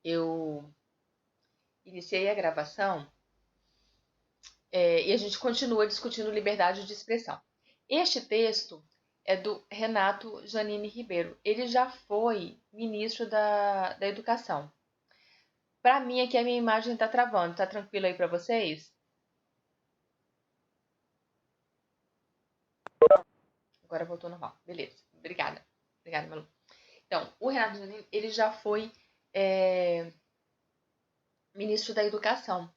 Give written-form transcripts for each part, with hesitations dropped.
eu iniciei a gravação e a gente continua discutindo liberdade de expressão. Este texto é do Renato Janine Ribeiro. Ele já foi ministro da Educação. Para mim, aqui a minha imagem está travando. Tá tranquilo aí para vocês? Agora voltou normal. Beleza. Obrigada. Obrigada, Malu. Então, o Renato Janine, ele já foi ministro da Educação.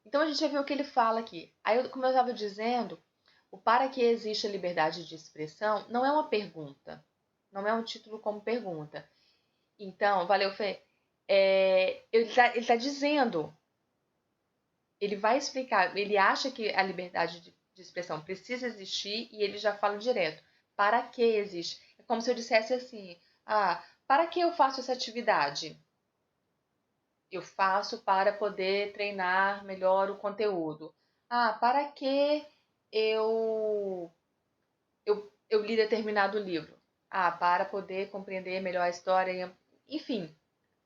Então, a gente vai ver o que ele fala aqui. Aí, como eu estava dizendo, o para que existe a liberdade de expressão não é uma pergunta. Não é um título como pergunta. Então, valeu, Fê. Ele tá dizendo, ele vai explicar, ele acha que a liberdade de expressão precisa existir e ele já fala direto. Para que existe? É como se eu dissesse assim, para que eu faço essa atividade? Eu faço para poder treinar melhor o conteúdo. Para que eu, eu li determinado livro? Para poder compreender melhor a história. Enfim,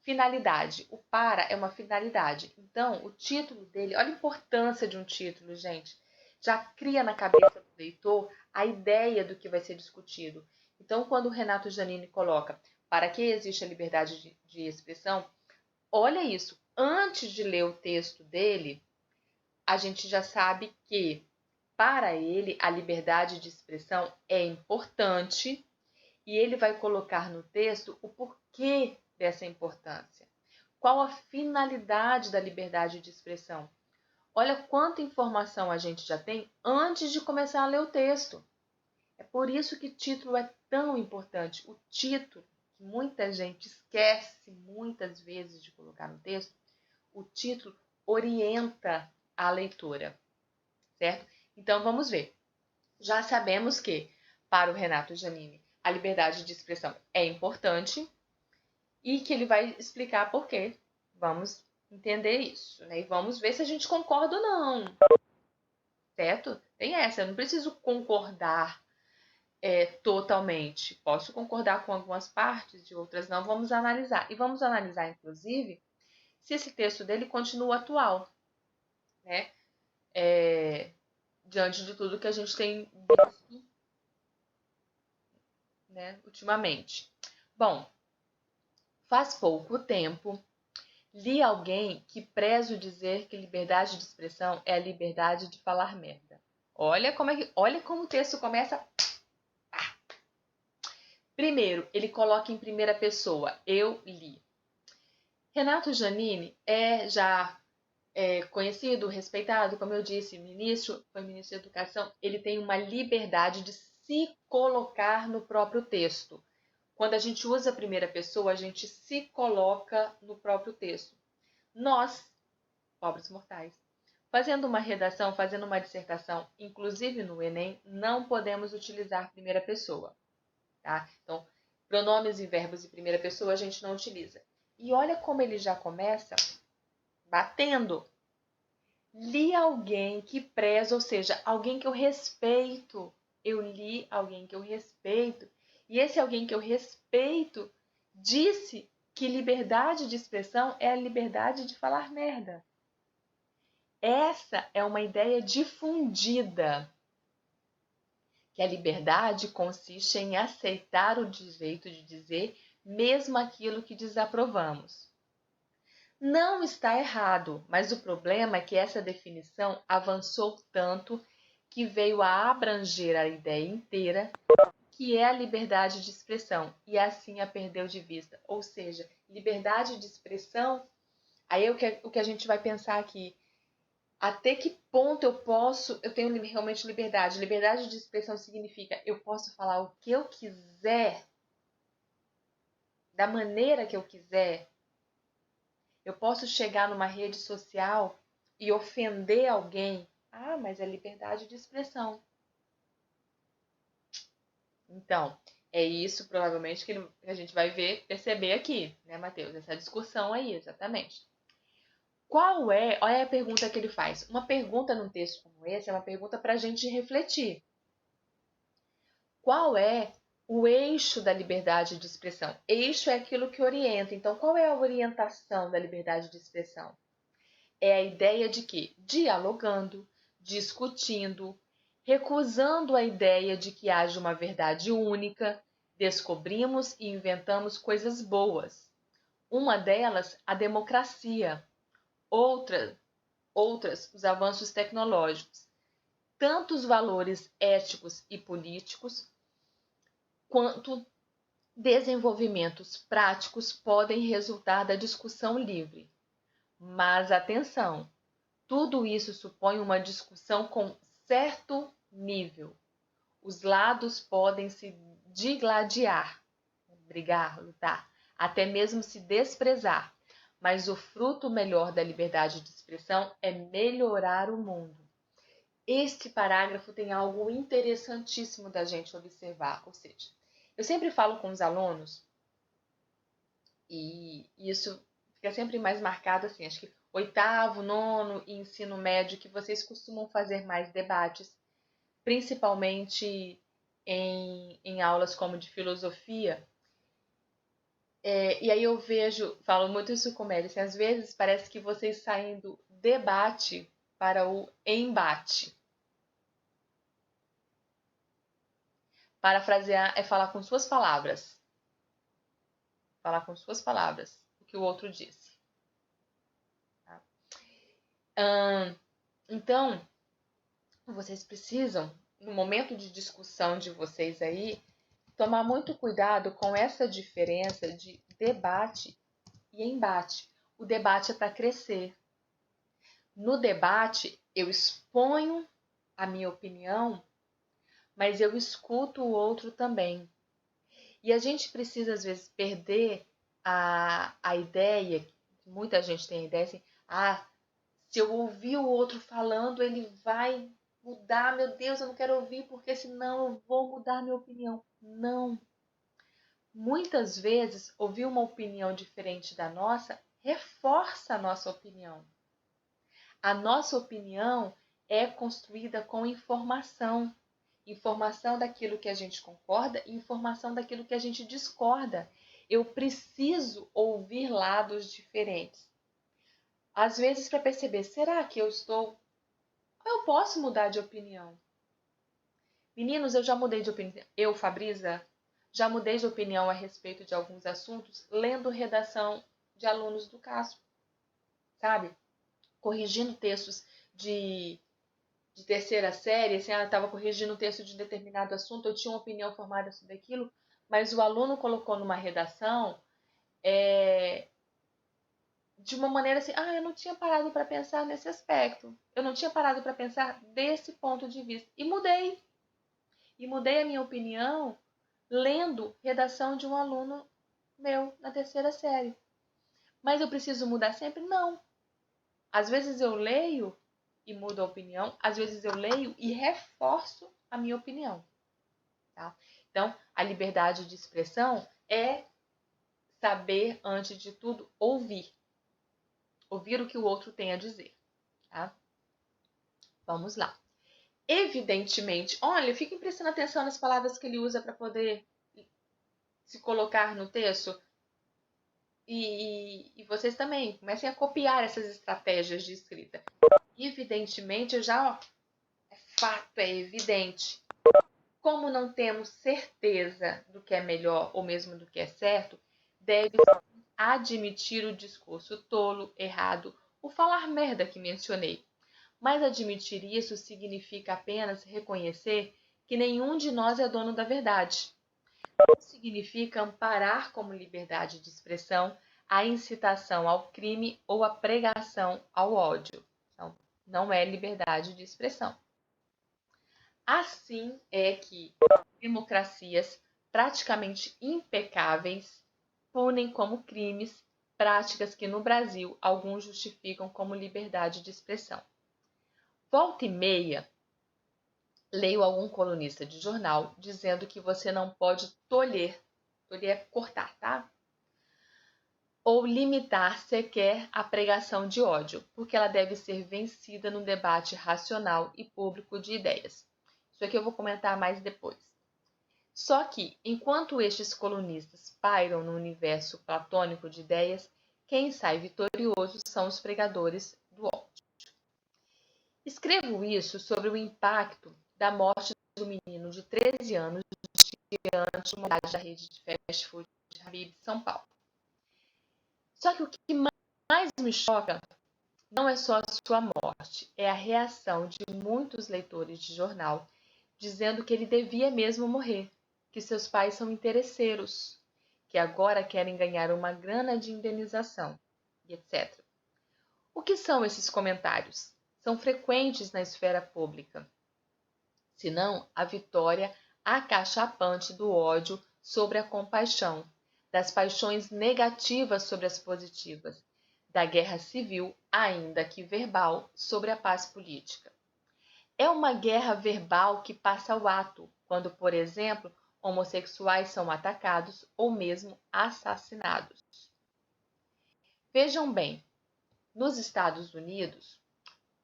finalidade. O para é uma finalidade. Então, o título dele, olha a importância de um título, gente. Já cria na cabeça do leitor a ideia do que vai ser discutido. Então, quando o Renato Janine coloca para que existe a liberdade de expressão, olha isso. Antes de ler o texto dele, a gente já sabe que, para ele, a liberdade de expressão é importante e ele vai colocar no texto o porquê dessa importância. Qual a finalidade da liberdade de expressão? Olha quanta informação a gente já tem antes de começar a ler o texto. É por isso que título é tão importante. O título, que muita gente esquece muitas vezes de colocar no texto, o título orienta a leitura, certo? Então vamos ver. Já sabemos que, para o Renato Janine, a liberdade de expressão é importante e que ele vai explicar por quê. Vamos entender isso, né? E vamos ver se a gente concorda ou não, certo? Tem essa, eu não preciso concordar totalmente. Posso concordar com algumas partes, de outras não. Vamos analisar. E vamos analisar, inclusive, se esse texto dele continua atual, né? Diante de tudo que a gente tem visto, né, ultimamente. Bom, faz pouco tempo li alguém que prezo dizer que liberdade de expressão é a liberdade de falar merda. Olha como o texto começa. Primeiro, ele coloca em primeira pessoa. Eu li. Renato Janine já conhecido, respeitado, como eu disse, foi ministro da Educação. Ele tem uma liberdade de se colocar no próprio texto. Quando a gente usa a primeira pessoa, a gente se coloca no próprio texto. Nós, pobres mortais, fazendo uma redação, fazendo uma dissertação, inclusive no Enem, não podemos utilizar primeira pessoa. Tá? Então, pronomes e verbos em primeira pessoa a gente não utiliza. E olha como ele já começa batendo. Li alguém que preza, ou seja, alguém que eu respeito. Eu li alguém que eu respeito. E esse alguém que eu respeito disse que liberdade de expressão é a liberdade de falar merda. Essa é uma ideia difundida, que a liberdade consiste em aceitar o direito de dizer mesmo aquilo que desaprovamos. Não está errado, mas o problema é que essa definição avançou tanto que veio a abranger a ideia inteira, que é a liberdade de expressão, e assim a perdeu de vista. Ou seja, liberdade de expressão, aí é o que a gente vai pensar aqui. Até que ponto eu tenho realmente liberdade? Liberdade de expressão significa eu posso falar o que eu quiser, da maneira que eu quiser. Eu posso chegar numa rede social e ofender alguém. Mas é liberdade de expressão. Então, é isso provavelmente que a gente vai perceber aqui, né, Matheus? Essa discussão aí, exatamente. Olha a pergunta que ele faz. Uma pergunta num texto como esse é uma pergunta para a gente refletir. Qual é o eixo da liberdade de expressão. Eixo é aquilo que orienta. Então, qual é a orientação da liberdade de expressão? É a ideia de que, dialogando, discutindo, recusando a ideia de que haja uma verdade única, descobrimos e inventamos coisas boas. Uma delas, a democracia. Outras, os avanços tecnológicos. Tanto os valores éticos e políticos, quanto desenvolvimentos práticos podem resultar da discussão livre. Mas atenção, tudo isso supõe uma discussão com certo nível. Os lados podem se digladiar, brigar, lutar, até mesmo se desprezar. Mas o fruto melhor da liberdade de expressão é melhorar o mundo. Este parágrafo tem algo interessantíssimo da gente observar, ou seja, eu sempre falo com os alunos, e isso fica sempre mais marcado assim, acho que 8º, 9º e ensino médio, que vocês costumam fazer mais debates, principalmente em aulas como de filosofia. E aí eu falo muito isso com eles, assim, às vezes parece que vocês saem do debate para o embate. Parafrasear é falar com suas palavras. Falar com suas palavras o que o outro disse. Tá? Então, vocês precisam, no momento de discussão de vocês aí, tomar muito cuidado com essa diferença de debate e embate. O debate é para crescer. No debate, eu exponho a minha opinião, mas eu escuto o outro também. E a gente precisa, às vezes, perder a ideia, muita gente tem a ideia assim, se eu ouvir o outro falando, ele vai mudar, meu Deus, eu não quero ouvir, porque senão eu vou mudar minha opinião. Não. Muitas vezes, ouvir uma opinião diferente da nossa reforça a nossa opinião. A nossa opinião é construída com informação. Informação daquilo que a gente concorda e informação daquilo que a gente discorda. Eu preciso ouvir lados diferentes. Às vezes, para perceber, será que eu posso mudar de opinião? Meninos, eu já mudei de opinião. Eu, Fabrisa, já mudei de opinião a respeito de alguns assuntos lendo redação de alunos do CASP, sabe? Corrigindo textos de terceira série, assim, eu estava corrigindo o texto de determinado assunto, eu tinha uma opinião formada sobre aquilo, mas o aluno colocou numa redação de uma maneira assim, eu não tinha parado para pensar nesse aspecto, eu não tinha parado para pensar desse ponto de vista, e mudei a minha opinião lendo redação de um aluno meu na terceira série. Mas eu preciso mudar sempre? Não. Às vezes eu leio e mudo a opinião, às vezes eu leio e reforço a minha opinião. Tá? Então, a liberdade de expressão é saber, antes de tudo, ouvir. Ouvir o que o outro tem a dizer. Tá? Vamos lá. Evidentemente, olha, fiquem prestando atenção nas palavras que ele usa para poder se colocar no texto. E vocês também comecem a copiar essas estratégias de escrita. Evidentemente, é fato, é evidente. Como não temos certeza do que é melhor ou mesmo do que é certo, deve admitir o discurso tolo, errado, o falar merda que mencionei. Mas admitir isso significa apenas reconhecer que nenhum de nós é dono da verdade. Não significa amparar como liberdade de expressão a incitação ao crime ou a pregação ao ódio. Então, não é liberdade de expressão. Assim é que democracias praticamente impecáveis punem como crimes práticas que no Brasil alguns justificam como liberdade de expressão. Volta e meia, leio algum colunista de jornal dizendo que você não pode tolher é cortar, tá? Ou limitar sequer a pregação de ódio, porque ela deve ser vencida no debate racional e público de ideias. Isso aqui eu vou comentar mais depois. Só que, enquanto estes colunistas pairam no universo platônico de ideias, quem sai vitorioso são os pregadores do ódio. Escrevo isso sobre o impacto da morte do menino de 13 anos diante de uma unidade da rede de fast food de Habib, São Paulo. Só que o que mais me choca não é só a sua morte, é a reação de muitos leitores de jornal dizendo que ele devia mesmo morrer, que seus pais são interesseiros, que agora querem ganhar uma grana de indenização, e etc. O que são esses comentários? São frequentes na esfera pública, senão a vitória acachapante do ódio sobre a compaixão, das paixões negativas sobre as positivas, da guerra civil, ainda que verbal, sobre a paz política. É uma guerra verbal que passa ao ato, quando, por exemplo, homossexuais são atacados ou mesmo assassinados. Vejam bem, nos Estados Unidos,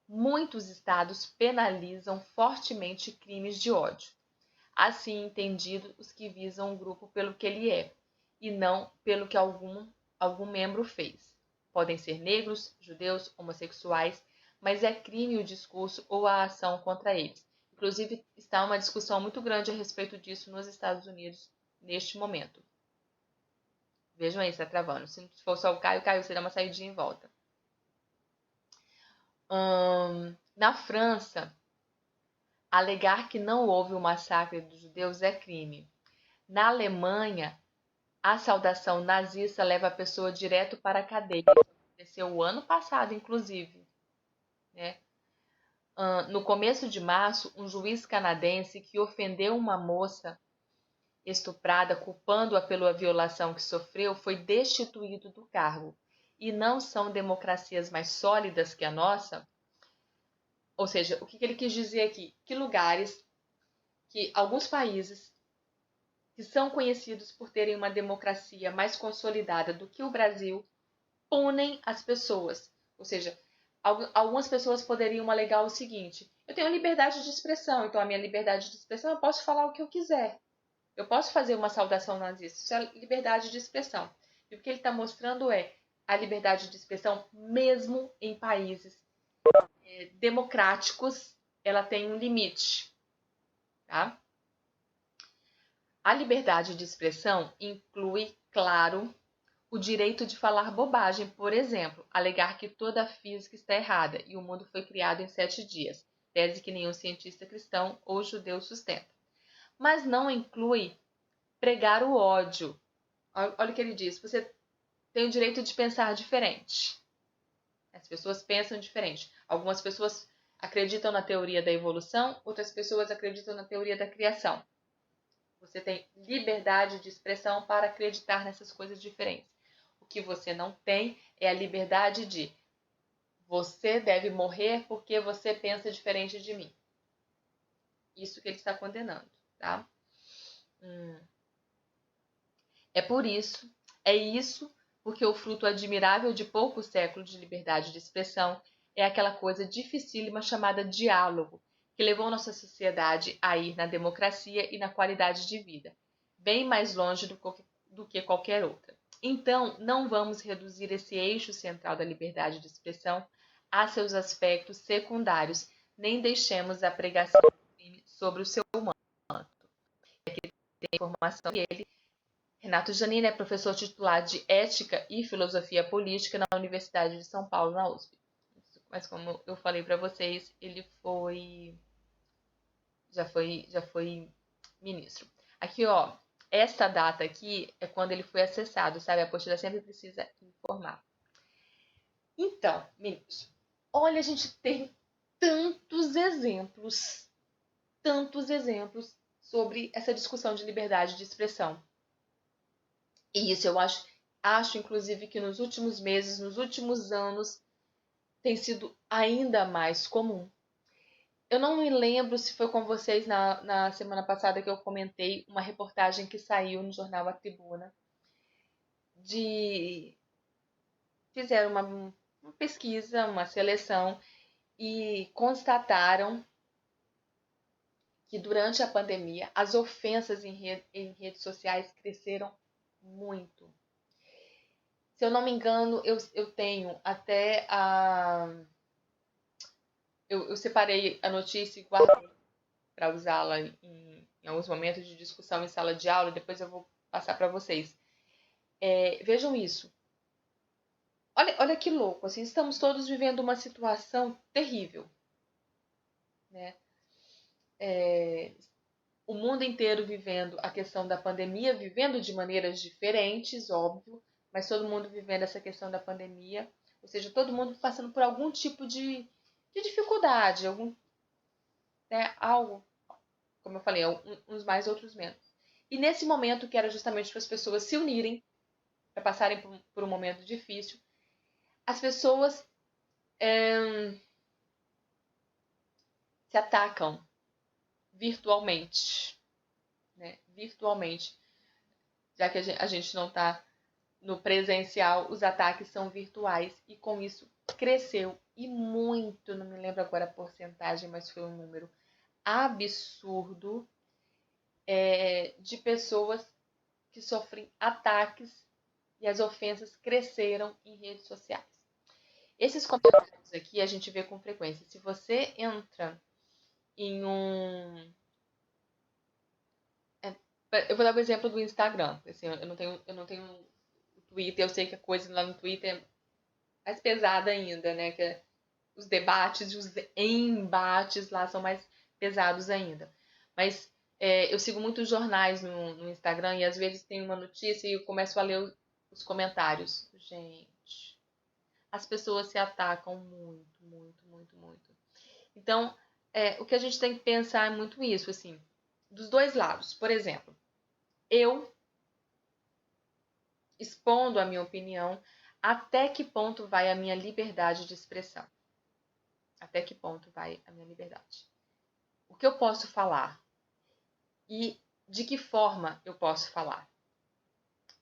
muitos estados penalizam fortemente crimes de ódio, assim entendidos os que visam um grupo pelo que ele é, e não pelo que algum membro fez. Podem ser negros, judeus, homossexuais, mas é crime o discurso ou a ação contra eles. Inclusive, está uma discussão muito grande a respeito disso nos Estados Unidos neste momento. Vejam aí, está travando. Se for só o Caio, você dá uma saidinha e volta. Na França, alegar que não houve o massacre dos judeus é crime. Na Alemanha, a saudação nazista leva a pessoa direto para a cadeia. Isso aconteceu o ano passado, inclusive. Né? No começo de março, um juiz canadense que ofendeu uma moça estuprada, culpando-a pela violação que sofreu, foi destituído do cargo. E não são democracias mais sólidas que a nossa? Ou seja, o que ele quis dizer aqui? Que lugares, que alguns países que são conhecidos por terem uma democracia mais consolidada do que o Brasil, punem as pessoas. Ou seja, algumas pessoas poderiam alegar o seguinte: eu tenho liberdade de expressão, então a minha liberdade de expressão eu posso falar o que eu quiser. Eu posso fazer uma saudação nazista, isso é liberdade de expressão. E o que ele está mostrando é a liberdade de expressão, mesmo em países democráticos, ela tem um limite. Tá? A liberdade de expressão inclui, claro, o direito de falar bobagem, por exemplo, alegar que toda a física está errada e o mundo foi criado em 7 dias, tese que nenhum cientista cristão ou judeu sustenta. Mas não inclui pregar o ódio. Olha o que ele diz: você tem o direito de pensar diferente. As pessoas pensam diferente. Algumas pessoas acreditam na teoria da evolução, outras pessoas acreditam na teoria da criação. Você tem liberdade de expressão para acreditar nessas coisas diferentes. O que você não tem é a liberdade de você deve morrer porque você pensa diferente de mim. Isso que ele está condenando, tá? É isso porque o fruto admirável de poucos séculos de liberdade de expressão é aquela coisa dificílima chamada diálogo, que levou nossa sociedade a ir na democracia e na qualidade de vida, bem mais longe do que qualquer outra. Então, não vamos reduzir esse eixo central da liberdade de expressão a seus aspectos secundários, nem deixemos a pregação do crime sobre o seu manto. Aqui tem informação dele. Renato Janine é professor titular de Ética e Filosofia Política na Universidade de São Paulo, na USP. Mas como eu falei para vocês, ele já foi ministro. Aqui, ó, esta data aqui é quando ele foi acessado, sabe? A apostila sempre precisa informar. Então, meninos, olha, a gente tem tantos exemplos sobre essa discussão de liberdade de expressão. E isso eu acho inclusive que nos últimos meses, nos últimos anos, tem sido ainda mais comum. Eu não me lembro se foi com vocês na semana passada que eu comentei uma reportagem que saiu no jornal A Tribuna. Fizeram uma pesquisa, uma seleção, e constataram que durante a pandemia as ofensas em redes sociais cresceram muito. Se eu não me engano, eu tenho até a. Eu separei a notícia e guardei para usá-la em alguns momentos de discussão em sala de aula, depois eu vou passar para vocês. Vejam isso. Olha que louco, assim, estamos todos vivendo uma situação terrível, né? O mundo inteiro vivendo a questão da pandemia, vivendo de maneiras diferentes, óbvio, mas todo mundo vivendo essa questão da pandemia, ou seja, todo mundo passando por algum tipo de dificuldade, algo, como eu falei, uns mais, outros menos. E nesse momento, que era justamente para as pessoas se unirem, para passarem por um momento difícil, as pessoas se atacam virtualmente, né? Virtualmente, já que a gente não está no presencial, os ataques são virtuais e com isso cresceu e muito, não me lembro agora a porcentagem, mas foi um número absurdo de pessoas que sofrem ataques e as ofensas cresceram em redes sociais. Esses comentários aqui a gente vê com frequência. Se você entra em um... Eu vou dar o exemplo do Instagram. Assim, eu não tenho o Twitter, eu sei que a coisa lá no Twitter é mais pesada ainda, né? Que os debates e os embates lá são mais pesados ainda. Mas eu sigo muitos jornais no Instagram e às vezes tem uma notícia e eu começo a ler os comentários. Gente, as pessoas se atacam muito, muito, muito, muito. Então, o que a gente tem que pensar é muito isso, assim, dos dois lados. Por exemplo, eu expondo a minha opinião, até que ponto vai a minha liberdade de expressão? Até que ponto vai a minha liberdade? O que eu posso falar? E de que forma eu posso falar?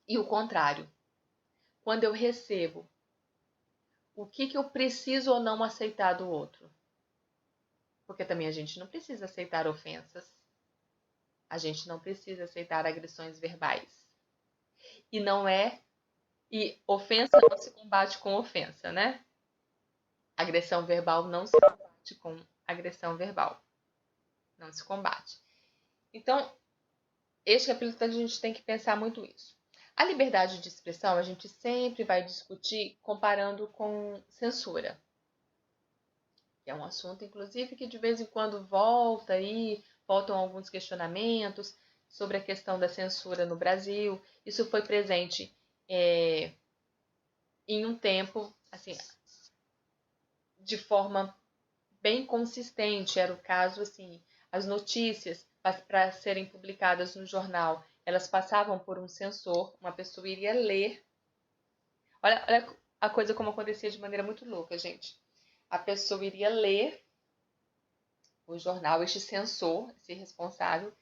E o contrário, quando eu recebo, o que eu preciso ou não aceitar do outro? Porque também a gente não precisa aceitar ofensas. A gente não precisa aceitar agressões verbais. E não é... E ofensa não se combate com ofensa, né? Agressão verbal não se combate com agressão verbal. Não se combate. Então, este capítulo a gente tem que pensar muito isso. A liberdade de expressão a gente sempre vai discutir comparando com censura. Que é um assunto, inclusive, que de vez em quando voltam alguns questionamentos sobre a questão da censura no Brasil. Isso foi presente em um tempo, assim, de forma bem consistente. Era o caso, assim, as notícias para serem publicadas no jornal, elas passavam por um censor, uma pessoa iria ler. Olha a coisa como acontecia de maneira muito louca, gente. A pessoa iria ler o jornal, este censor, esse responsável,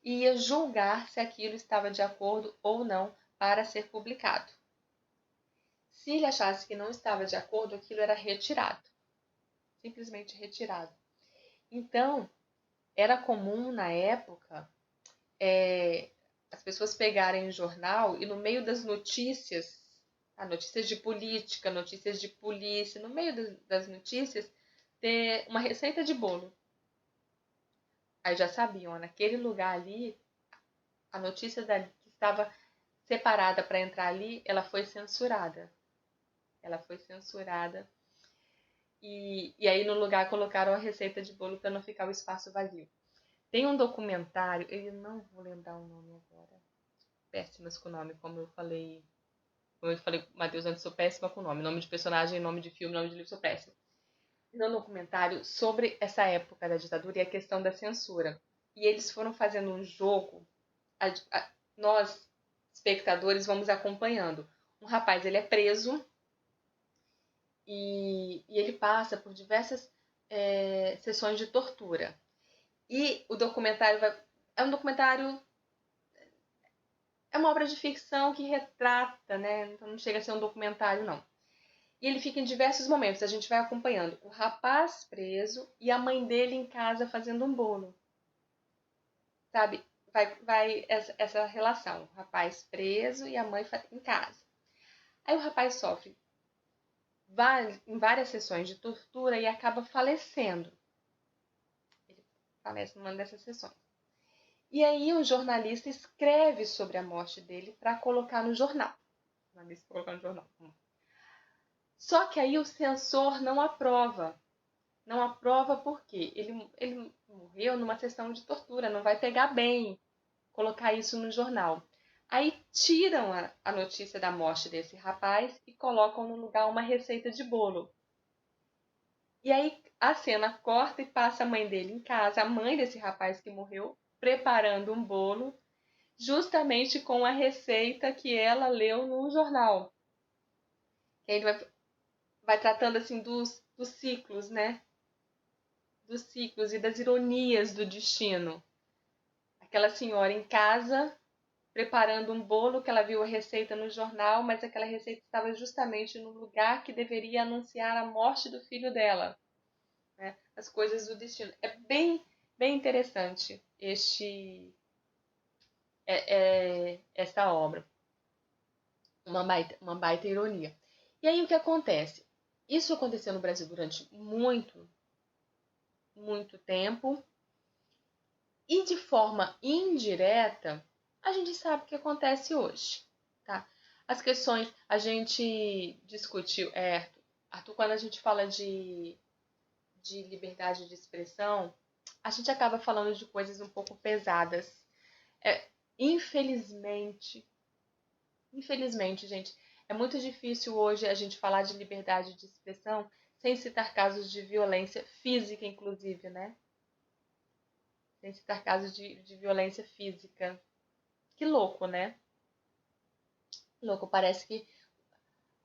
e ia julgar se aquilo estava de acordo ou não para ser publicado. Se ele achasse que não estava de acordo, aquilo era retirado. Simplesmente retirado. Então, era comum na época as pessoas pegarem o jornal e no meio das notícias, notícias de política, notícias de polícia, no meio das notícias, ter uma receita de bolo. Aí já sabiam, naquele lugar ali, a notícia que estava separada para entrar ali, ela foi censurada. Ela foi censurada. E aí no lugar colocaram a receita de bolo para não ficar o espaço vazio. Tem um documentário, eu não vou lembrar o nome agora. Péssimas com o nome, como eu falei, Matheus, antes sou péssima com o nome. Nome de personagem, nome de filme, nome de livro, sou péssima. Tem um documentário sobre essa época da ditadura e a questão da censura. E eles foram fazendo um jogo, nós, espectadores, vamos acompanhando. Um rapaz, ele é preso e ele passa por diversas sessões de tortura. E o documentário é um documentário... É uma obra de ficção que retrata, né? Então não chega a ser um documentário, não. E ele fica em diversos momentos. A gente vai acompanhando o rapaz preso e a mãe dele em casa fazendo um bolo. sabe, vai essa relação, o rapaz preso e a mãe em casa. Aí o rapaz sofre em várias sessões de tortura e acaba falecendo. Ele falece numa dessas sessões. E aí o jornalista escreve sobre a morte dele para colocar no jornal. Só que aí o censor não aprova. Não aprova porque ele morreu numa sessão de tortura, não vai pegar bem colocar isso no jornal. Aí tiram a notícia da morte desse rapaz e colocam no lugar uma receita de bolo. E aí a cena corta e passa a mãe dele em casa, a mãe desse rapaz que morreu, preparando um bolo, justamente com a receita que ela leu no jornal. Que ele vai tratando assim dos ciclos, né? Dos ciclos e das ironias do destino. Aquela senhora em casa preparando um bolo que ela viu a receita no jornal, mas aquela receita estava justamente no lugar que deveria anunciar a morte do filho dela, né? As coisas do destino. É bem interessante essa obra. Uma baita ironia. E aí o que acontece? Isso aconteceu no Brasil durante muito tempo. E de forma indireta, a gente sabe o que acontece hoje, tá? As questões, a gente discutiu, Arthur, quando a gente fala de liberdade de expressão, a gente acaba falando de coisas um pouco pesadas. Infelizmente, gente, é muito difícil hoje a gente falar de liberdade de expressão sem citar casos de violência física, inclusive, né? Sem citar casos de violência física. Que louco, né? Louco, parece que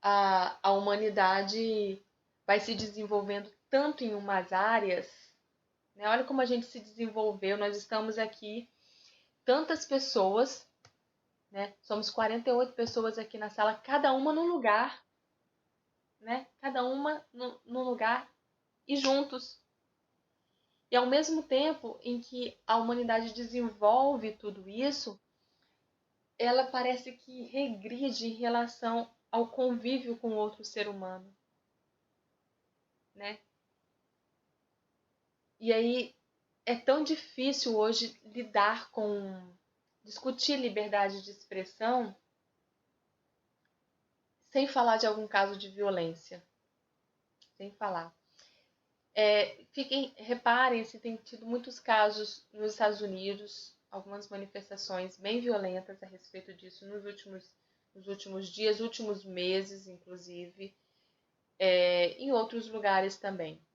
a humanidade vai se desenvolvendo tanto em umas áreas, né? Olha como a gente se desenvolveu, nós estamos aqui, tantas pessoas, né? Somos 48 pessoas aqui na sala, cada uma num lugar, né? Cada uma num lugar e juntos. E ao mesmo tempo em que a humanidade desenvolve tudo isso, ela parece que regride em relação ao convívio com outro ser humano, né? E aí é tão difícil hoje discutir liberdade de expressão sem falar de algum caso de violência, sem falar. Reparem se tem tido muitos casos nos Estados Unidos, algumas manifestações bem violentas a respeito disso nos últimos dias, últimos meses, inclusive, em outros lugares também.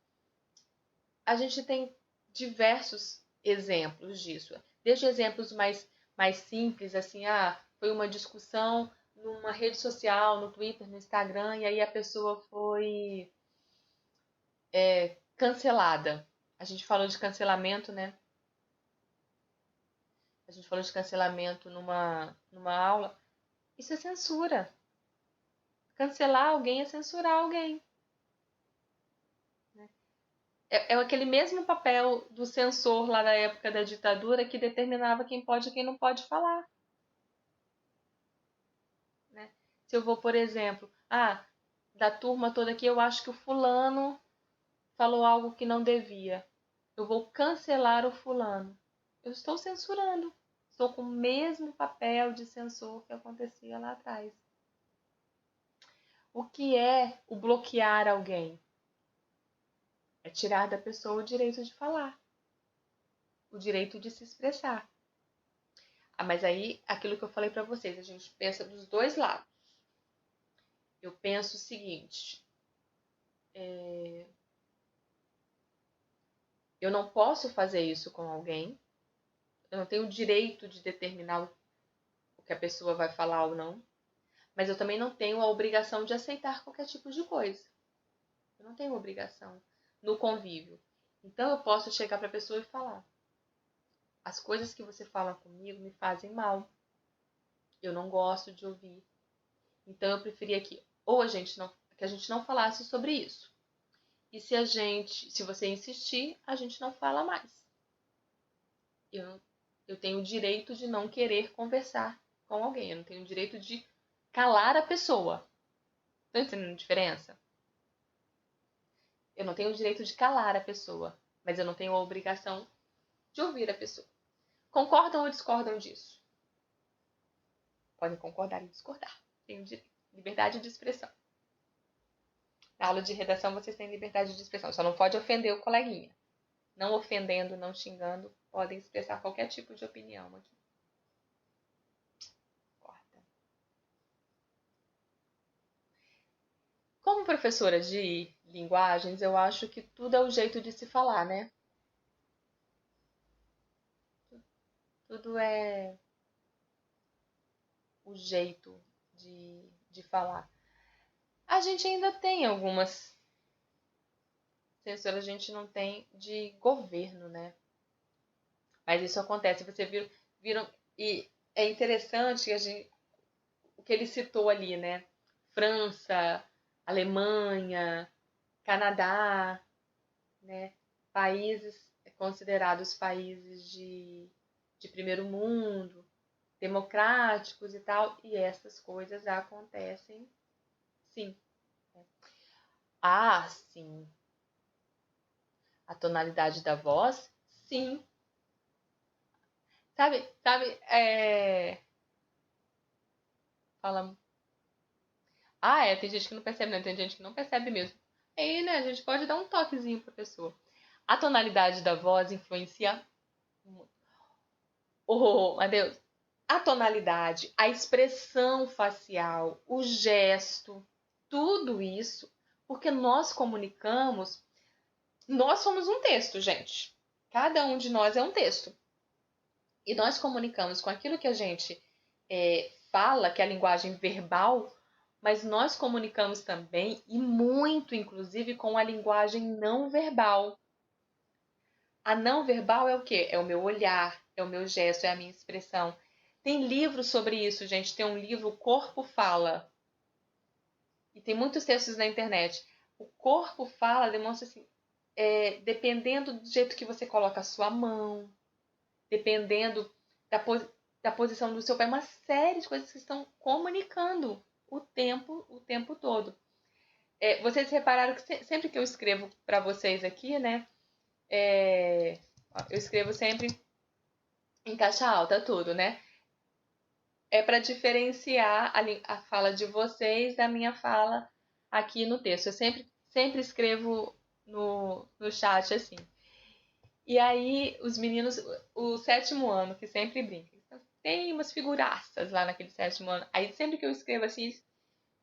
A gente tem diversos exemplos disso, desde exemplos mais simples, assim, foi uma discussão numa rede social, no Twitter, no Instagram, e aí a pessoa foi cancelada. A gente falou de cancelamento, né? A gente falou de cancelamento numa aula. Isso é censura. Cancelar alguém é censurar alguém. É aquele mesmo papel do censor lá da época da ditadura que determinava quem pode e quem não pode falar. Né? Se eu vou, por exemplo, da turma toda aqui, eu acho que o fulano falou algo que não devia. Eu vou cancelar o fulano. Eu estou censurando. Estou com o mesmo papel de censor que acontecia lá atrás. O que é o bloquear alguém? É tirar da pessoa o direito de falar, o direito de se expressar. Mas aí, aquilo que eu falei para vocês, a gente pensa dos dois lados. Eu penso o seguinte, eu não posso fazer isso com alguém, eu não tenho o direito de determinar o que a pessoa vai falar ou não, mas eu também não tenho a obrigação de aceitar qualquer tipo de coisa. Eu não tenho obrigação no convívio. Então eu posso chegar para a pessoa e falar: as coisas que você fala comigo me fazem mal. Eu não gosto de ouvir. Então eu preferia que que a gente não falasse sobre isso. E se você insistir, a gente não fala mais. Eu Eu tenho o direito de não querer conversar com alguém. Eu não tenho o direito de calar a pessoa. Tá entendendo a diferença? Eu não tenho o direito de calar a pessoa, mas eu não tenho a obrigação de ouvir a pessoa. Concordam ou discordam disso? Podem concordar e discordar. Tenho liberdade de expressão. Na aula de redação vocês têm liberdade de expressão. Só não pode ofender o coleguinha. Não ofendendo, não xingando, podem expressar qualquer tipo de opinião aqui. Corta. Como professora de linguagens, eu acho que tudo é o jeito de se falar, né? Tudo é o jeito de falar. A gente ainda tem algumas censuras, a gente não tem de governo, né? Mas isso acontece. Você viram e é interessante que o que ele citou ali, né? França, Alemanha, Canadá, né? Países considerados países de primeiro mundo, democráticos e tal, e essas coisas acontecem, sim. Ah, sim. A tonalidade da voz, sim. Sabe, fala. Ah, tem gente que não percebe, né? Tem gente que não percebe mesmo. Aí, né, a gente pode dar um toquezinho pra pessoa. A tonalidade da voz influencia muito. Oh, Matheus, a tonalidade, a expressão facial, o gesto, tudo isso, porque nós comunicamos, nós somos um texto, gente. Cada um de nós é um texto. E nós comunicamos com aquilo que a gente fala, que é a linguagem verbal, mas nós comunicamos também, e muito, inclusive, com a linguagem não verbal. A não verbal é o quê? É o meu olhar, é o meu gesto, é a minha expressão. Tem livros sobre isso, gente. Tem um livro, O Corpo Fala. E tem muitos textos na internet. O corpo fala demonstra assim, dependendo do jeito que você coloca a sua mão, dependendo da posição do seu pé, uma série de coisas que estão comunicando o tempo todo. Vocês repararam que sempre que eu escrevo para vocês aqui, né? Eu escrevo sempre em caixa alta, tudo, né? É para diferenciar a fala de vocês da minha fala aqui no texto. Eu sempre escrevo no chat assim. E aí, os meninos, o sétimo ano, que sempre brincam, tem umas figuraças lá naquele sétimo ano. Aí, sempre que eu escrevo assim,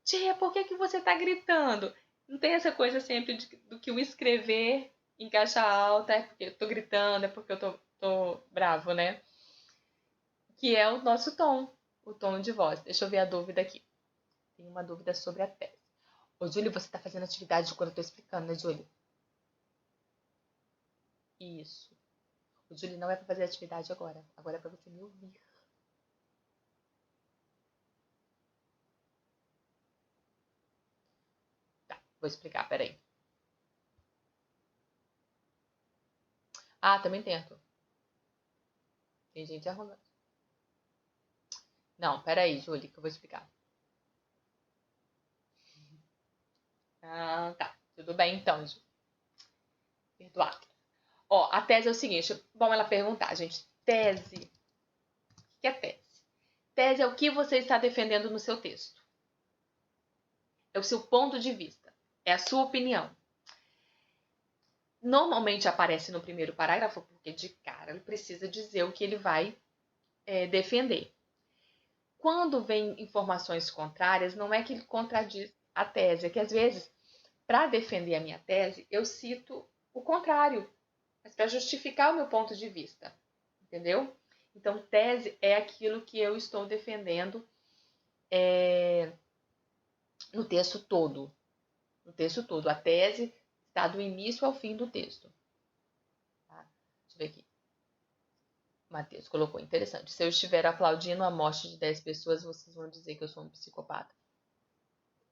tia, por que você tá gritando? Não tem essa coisa sempre do que o escrever em caixa alta é porque eu tô gritando, é porque eu tô bravo, né? Que é o nosso tom, o tom de voz. Deixa eu ver a dúvida aqui. Tem uma dúvida sobre a tese. Ô, Júlio, você tá fazendo atividade quando eu tô explicando, né, Júlio? Isso. O Júlio não é pra fazer atividade agora. Agora é pra você me ouvir. Tá, vou explicar, peraí. Ah, também tento. Tem gente arrumando. Não, peraí, Júlio, que eu vou explicar. Ah, tá. Tudo bem então, Júlio. Perdoado. Ó, a tese é o seguinte. Vamos ela perguntar, gente. Tese. O que é tese? Tese é o que você está defendendo no seu texto. É o seu ponto de vista. É a sua opinião. Normalmente aparece no primeiro parágrafo, porque de cara ele precisa dizer o que ele vai defender. Quando vem informações contrárias, não é que ele contradiz a tese, é que às vezes, para defender a minha tese, eu cito o contrário, mas para justificar o meu ponto de vista, entendeu? Então, tese é aquilo que eu estou defendendo no texto todo. No texto todo. A tese está do início ao fim do texto. Tá? Deixa eu ver aqui. Matheus colocou, interessante. Se eu estiver aplaudindo a morte de 10 pessoas, vocês vão dizer que eu sou um psicopata.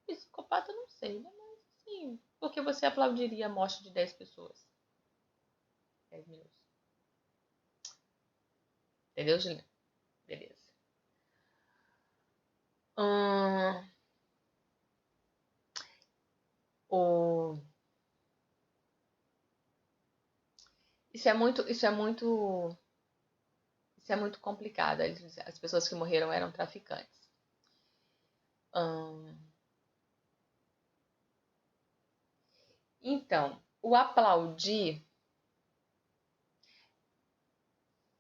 Psicopata não sei, né? Mas sim. Por que você aplaudiria a morte de 10 pessoas? 10 minutos. Entendeu, Juliana? Beleza. Hum, o... Isso é muito complicado. As pessoas que morreram eram traficantes. Hum, Então, o aplaudir,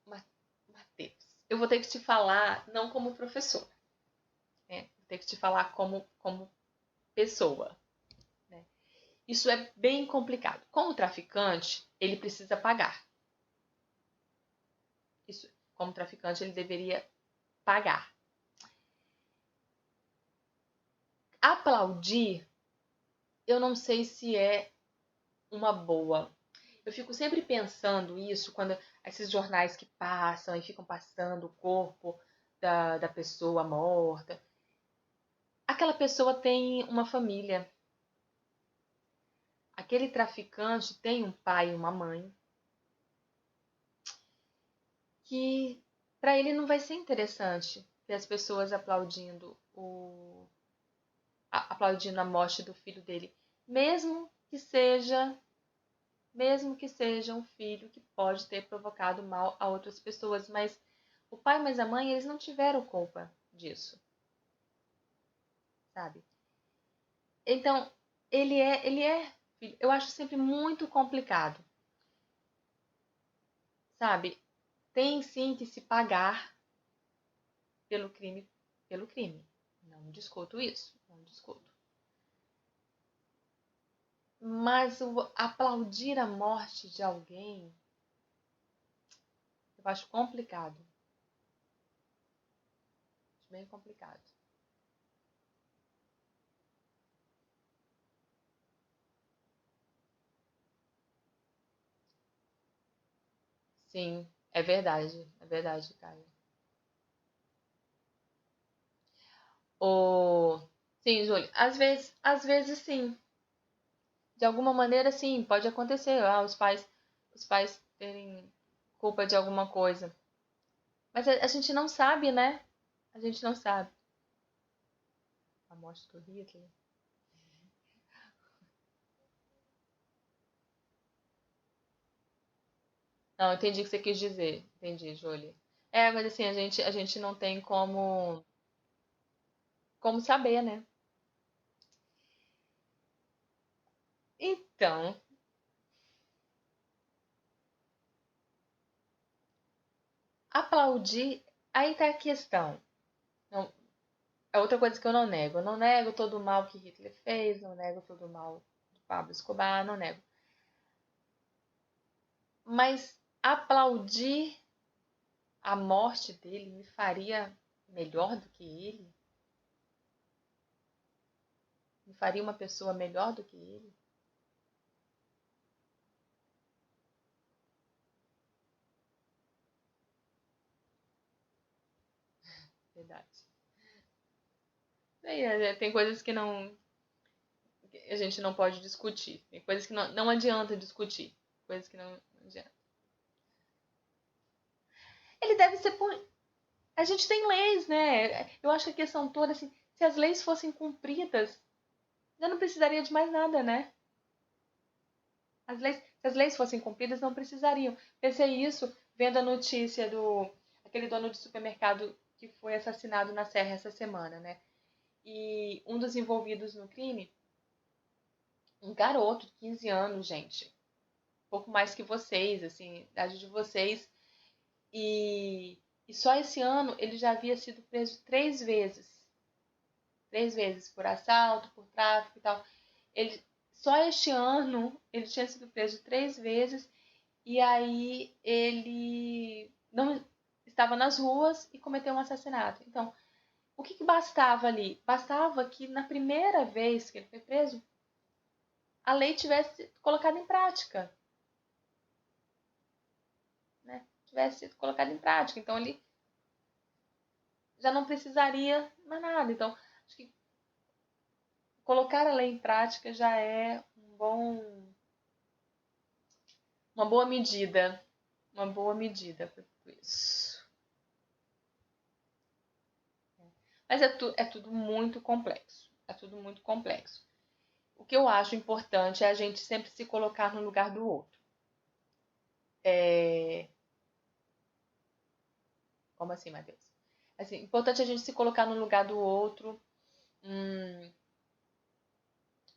Matheus, eu vou ter que te falar não como professor, né? Vou ter que te falar como pessoa, né? Isso é bem complicado. Como traficante, ele precisa pagar. Isso, como traficante, ele deveria pagar. Aplaudir, eu não sei se é uma boa. Eu fico sempre pensando isso quando esses jornais que passam e ficam passando o corpo da pessoa morta. Aquela pessoa tem uma família. Aquele traficante tem um pai e uma mãe. Que para ele não vai ser interessante ver as pessoas aplaudindo a morte do filho dele, mesmo que seja um filho que pode ter provocado mal a outras pessoas, mas o pai e a mãe, eles não tiveram culpa disso, sabe? Então, ele é filho. Eu acho sempre muito complicado, sabe? Tem sim que se pagar pelo crime, pelo crime. Não discuto isso, não discuto. Mas aplaudir a morte de alguém, eu acho complicado. Acho bem complicado. Sim, é verdade, Caio. O... Sim, Júlia, às vezes sim. De alguma maneira, sim, pode acontecer. Os pais terem culpa de alguma coisa. Mas a gente não sabe, né? A gente não sabe. A morte do Hitler. Não, entendi o que você quis dizer. Entendi, Júlia. É, mas assim, a gente não tem como saber, né? Então, aplaudir, aí tá a questão. Não, é outra coisa que eu não nego. Eu não nego todo o mal que Hitler fez, não nego todo o mal do Pablo Escobar, não nego. Mas aplaudir a morte dele me faria melhor do que ele? Me faria uma pessoa melhor do que ele? Verdade. Tem coisas que a gente não pode discutir. Tem coisas que não adianta discutir. Coisas que não adianta. Ele deve ser por. A gente tem leis, né? Eu acho que a questão toda, assim, se as leis fossem cumpridas, já não precisaria de mais nada, né? Se as leis fossem cumpridas, não precisariam. Pensei isso vendo a notícia do aquele dono de supermercado que foi assassinado na Serra essa semana, né? E um dos envolvidos no crime, um garoto de 15 anos, gente, pouco mais que vocês, assim, idade de vocês, e só esse ano ele já havia sido preso 3 vezes. 3 vezes por assalto, por tráfico e tal. Ele, só este ano ele tinha sido preso 3 vezes e aí ele não estava nas ruas e cometeu um assassinato. Então, o que bastava ali? Bastava que na primeira vez que ele foi preso, a lei tivesse colocado em prática, né? Tivesse sido colocado em prática. Então, ele já não precisaria mais nada. Então, acho que colocar a lei em prática já é uma boa medida. Uma boa medida para tudo isso. Mas é tudo muito complexo. É tudo muito complexo. O que eu acho importante é a gente sempre se colocar no lugar do outro. Como assim, Matheus? Assim, importante a gente se colocar no lugar do outro.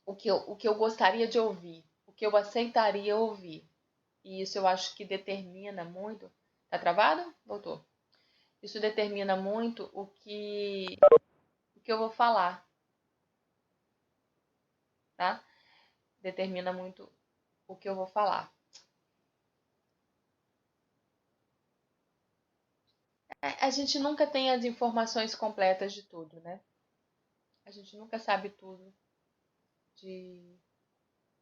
O que eu gostaria de ouvir. O que eu aceitaria ouvir. E isso eu acho que determina muito. Tá travado? Voltou. Isso determina muito o que eu vou falar, tá? Determina muito o que eu vou falar. A gente nunca tem as informações completas de tudo, né? A gente nunca sabe tudo de,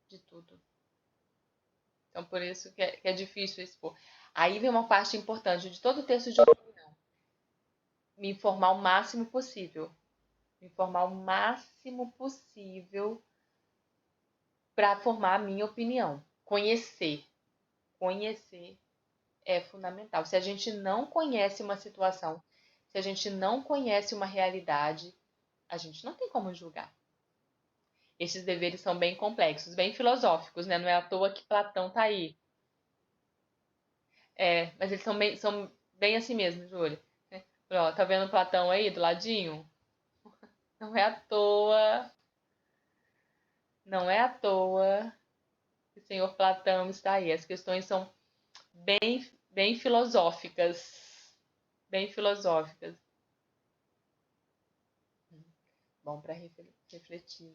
de tudo. Então, por isso que é difícil expor. Aí vem uma parte importante de todo o texto de opinião. Me informar o máximo possível. Me informar o máximo possível para formar a minha opinião. Conhecer. Conhecer é fundamental. Se a gente não conhece uma situação, se a gente não conhece uma realidade, a gente não tem como julgar. Esses deveres são bem complexos, bem filosóficos, né? Não é à toa que Platão tá aí. Mas eles são bem assim mesmo, Júlia. Ó, tá vendo Platão aí do ladinho? Não é à toa, não é à toa que o senhor Platão está aí. As questões são bem filosóficas, bem filosóficas. Bom para refletir,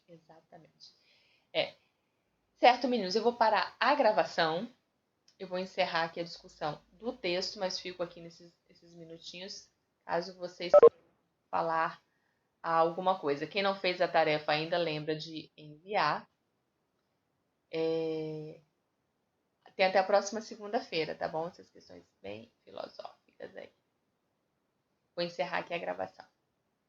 exatamente. Certo, meninos, eu vou parar a gravação. Eu vou encerrar aqui a discussão do texto, mas fico aqui nesses minutinhos, caso vocês falar alguma coisa. Quem não fez a tarefa ainda, lembra de enviar. Tem até a próxima segunda-feira, tá bom? Essas questões bem filosóficas aí. Vou encerrar aqui a gravação.